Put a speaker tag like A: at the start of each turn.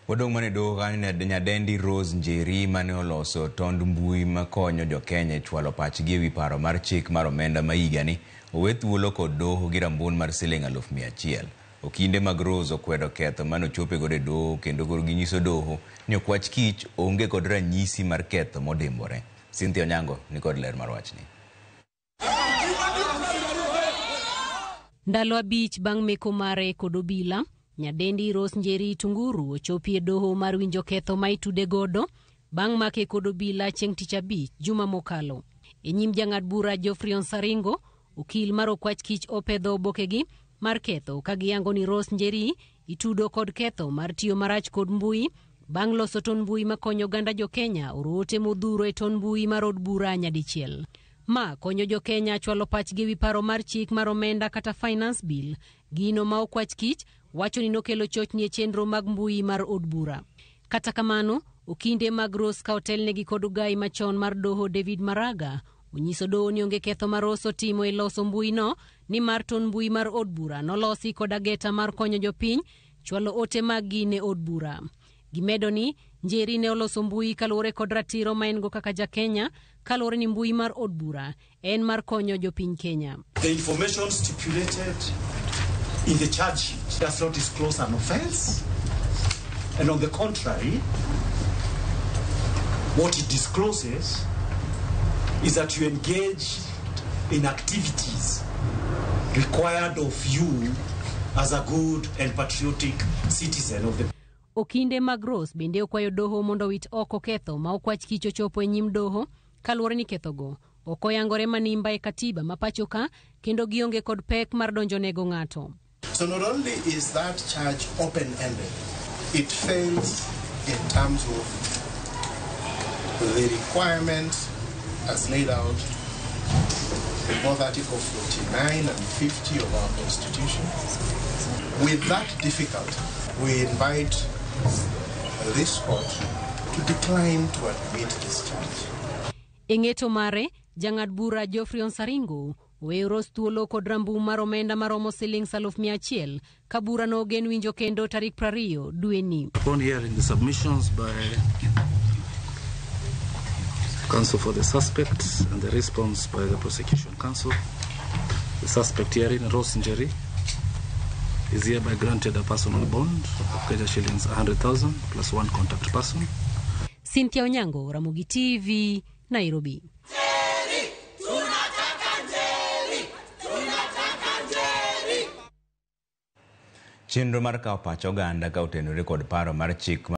A: Wadong mane doho kanyo nyadendi Rose Njeri mane oloso tond mbui makonyo jo Kenya chwalo pachgi ewi paro mar chik mar omenda ma higani owe thuolo kod doho gi rambun mar Sh100,000. Okinde mag Rose okwedo ketho mane ochope godo e doho kendo ginyiso doho ni okwach kich onge kod ranyisi mar ketho modimbore. Cynthia Onyango ni kod ler mar wachni.
B: Ndalo abich bang' meko mare kod obila, nyadendi Rose Njeri Tunguru ochopi e doho mar winjo ketho ma itude godo bang' make kod obila chieng' tich abich juma mokalo. E nyim jang'ad bura Geoffrey Onsaringo, okil mar okwach kich opedho obokegi mar ketho ka giyango ni Rose Njeri itudo kod ketho mar tiyo marach kod mbui bang' loso ton mbui makonyo ganda jo Kenya orote modhuro e ton mbui mar od bura nyadichiel. Ma konyo jo Kenya chwalo pachgi ewi paro mar chik mar omenda kata finance bill, gino ma okwach kich wacho ni nokelo chochni e chenro mag mbui mar od bura. Kata kamano, okinde mag Rose ka otelnegi kod ugai machon mar doho David Maraga onyiso doho ni onge ketho ma Rose otimo e loso mbui no, ni mar ton mbui mar od bura nolosi kod ageta mar konyo jopiny chwalo ote mag gi ne od bura. Gimedo ni Njeri ne oloso mbui kaluwore kod ratiro ma en go kaka ja Kenya, kaluwore ni mbui mar od bura en mar konyo jopiny Kenya.
C: The information stipulated in the charge sheet does not disclose an offense, and on the contrary, what it discloses is that you engage in activities required of you as a good and patriotic citizen of the.
B: Okinde mag Rose bende okwayo doho mondo wit oko ketho ma okwach kich ochopo e nyim doho kaluwore ni kethogo okoyangore manimba e katiba ma pachoka kendo gionge kod pek mar donjonego ng'ato.
D: So not only is that charge open-ended, it fails in terms of the requirements as laid out in both Article 49 and 50 of our Constitution. With that difficulty, we invite this court to decline to admit this charge.
B: Eng'eto mare, jang'ad bura Geoffrey Onsaringo oweyo Rose thuolo kod rambum mar omenda maromo Sh100,000 ka bura no ogen winjo kendo tarik 20 dwe ni.
E: Upon hearing the submissions by counsel for the suspects and the response by the prosecution counsel, the suspect herein, Rose Njeri, is hereby granted a personal bond of Kenya shillings 100,000 plus one contact person.
B: Cynthia Onyango, Ramogi TV, Nairobi.
A: Chenro mar kawo pach oganda ka otenore kod paro mar chik